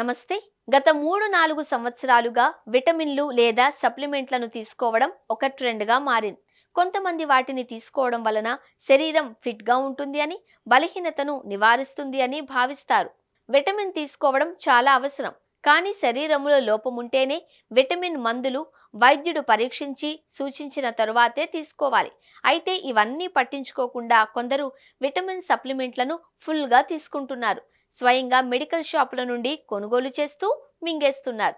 నమస్తే. గత 3-4 సంవత్సరాలుగా విటమిన్లు లేదా సప్లిమెంట్లను తీసుకోవడం ఒక ట్రెండ్గా మారింది. కొంతమంది వాటిని తీసుకోవడం వలన శరీరం ఫిట్గా ఉంటుంది అని, బలహీనతను నివారిస్తుంది అని భావిస్తారు. విటమిన్ తీసుకోవడం చాలా అవసరం. కానీ శరీరంలో లోపం ఉంటేనే విటమిన్ మందులు వైద్యుడు పరీక్షించి సూచించిన తరువాతే తీసుకోవాలి. అయితే ఇవన్నీ పట్టించుకోకుండా కొందరు విటమిన్ సప్లిమెంట్లను ఫుల్గా తీసుకుంటున్నారు. స్వయంగా మెడికల్ షాపుల నుండి కొనుగోలు చేస్తూ మింగేస్తున్నారు.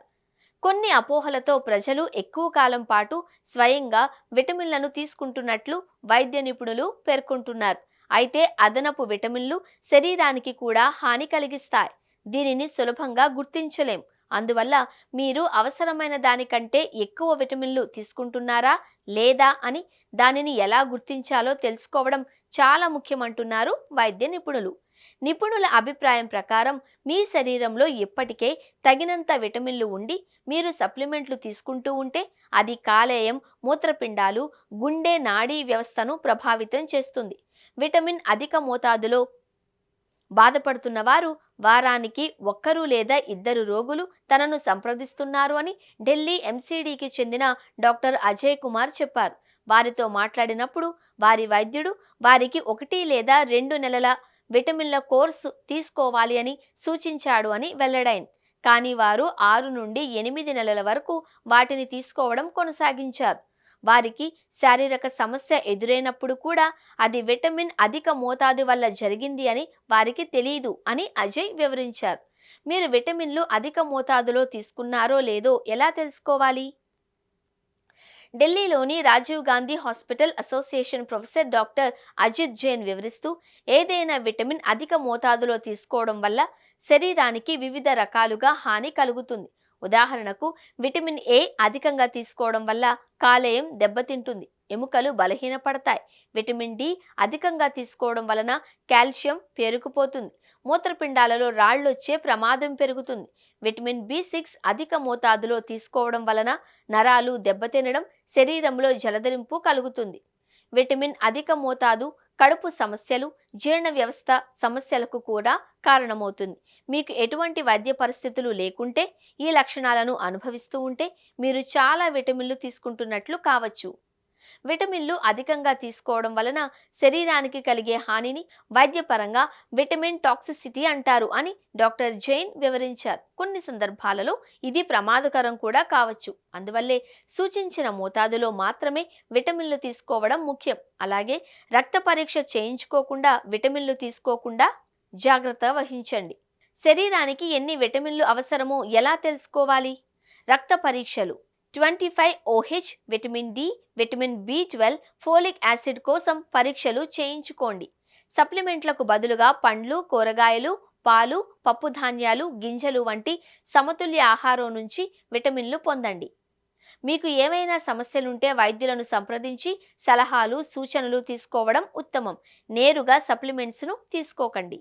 కొన్ని అపోహలతో ప్రజలు ఎక్కువ కాలం పాటు స్వయంగా విటమిన్లను తీసుకుంటున్నట్లు వైద్య నిపుణులు పేర్కొంటున్నారు. అయితే అదనపు విటమిన్లు శరీరానికి కూడా హాని కలిగిస్తాయి. దీనిని సులభంగా గుర్తించలేం. అందువల్ల మీరు అవసరమైన దానికంటే ఎక్కువ విటమిన్లు తీసుకుంటున్నారా లేదా అని దానిని ఎలా గుర్తించాలో తెలుసుకోవడం చాలా ముఖ్యమంటున్నారు వైద్య నిపుణులు. నిపుణుల అభిప్రాయం ప్రకారం మీ శరీరంలో ఇప్పటికే తగినంత విటమిన్లు ఉండి మీరు సప్లిమెంట్లు తీసుకుంటూ ఉంటే అది కాలేయం, మూత్రపిండాలు, గుండె నాడీ వ్యవస్థను ప్రభావితం చేస్తుంది. విటమిన్ అధిక మోతాదులో బాధపడుతున్న వారు వారానికి 1 లేదా 2 రోగులు తనను సంప్రదిస్తున్నారు అని ఢిల్లీ ఎంసీడీకి చెందిన డాక్టర్ అజయ్ కుమార్ చెప్పారు. వారితో మాట్లాడినప్పుడు వారి వైద్యుడు వారికి 1 లేదా 2 నెలల విటమిన్ల కోర్సు తీసుకోవాలి అని సూచించాడు అని వెల్లడైంది. కానీ వారు 6 నుండి 8 నెలల వరకు వాటిని తీసుకోవడం కొనసాగించారు. వారికి శారీరక సమస్య ఎదురైనప్పుడు కూడా అది విటమిన్ అధిక మోతాదు వల్ల జరిగింది అని వారికి తెలియదు అని అజయ్ వివరించారు. మీరు విటమిన్లు అధిక మోతాదులో తీసుకున్నారో లేదో ఎలా తెలుసుకోవాలి? ఢిల్లీలోని Rajiv Gandhi hospital association professor doctor Ajit Jain వివరిస్తూ, ఏదైనా విటమిన్ అధిక మోతాదులో తీసుకోవడం వల్ల శరీరానికి వివిధ రకాలుగా హాని కలుగుతుంది. ఉదాహరణకు విటమిన్ ఏ అధికంగా తీసుకోవడం వల్ల కాలేయం దెబ్బతింటుంది, ఎముకలు బలహీనపడతాయి. విటమిన్ డి అధికంగా తీసుకోవడం వలన కాల్షియం పేరుకుపోతుంది, మూత్రపిండాలలో రాళ్లొచ్చే ప్రమాదం పెరుగుతుంది. విటమిన్ బి6 అధిక మోతాదులో తీసుకోవడం వలన నరాలు దెబ్బతినడం, శరీరంలో జలదరింపు కలుగుతుంది. విటమిన్ అధిక మోతాదు కడుపు సమస్యలు, జీర్ణ వ్యవస్థ సమస్యలకు కూడా కారణమవుతుంది. మీకు ఎటువంటి వైద్య పరిస్థితులు లేకుంటే, ఈ లక్షణాలను అనుభవిస్తూ ఉంటే మీరు చాలా విటమిన్లు తీసుకుంటున్నట్లు కావచ్చు. విటమిన్లు అధికంగా తీసుకోవడం వలన శరీరానికి కలిగే హానిని వైద్యపరంగా విటమిన్ టాక్సిసిటీ అంటారు అని డాక్టర్ జైన్ వివరించారు. కొన్ని సందర్భాలలో ఇది ప్రమాదకరం కూడా కావచ్చు. అందువల్లే సూచించిన మోతాదులో మాత్రమే విటమిన్లు తీసుకోవడం ముఖ్యం. అలాగే రక్త పరీక్ష చేయించుకోకుండా విటమిన్లు తీసుకోకుండా జాగ్రత్త వహించండి. శరీరానికి ఎన్ని విటమిన్లు అవసరమో ఎలా తెలుసుకోవాలి? రక్త పరీక్షలు 25OH, విటమిన్ డి, విటమిన్ బి12, ఫోలిక్ యాసిడ్ కోసం పరీక్షలు చేయించుకోండి. సప్లిమెంట్లకు బదులుగా పండ్లు, కూరగాయలు, పాలు, పప్పుధాన్యాలు, గింజలు వంటి సమతుల్య ఆహారం నుంచి విటమిన్లు పొందండి. మీకు ఏమైనా సమస్యలుంటే వైద్యులను సంప్రదించి సలహాలు, సూచనలు తీసుకోవడం ఉత్తమం. నేరుగా సప్లిమెంట్స్ను తీసుకోకండి.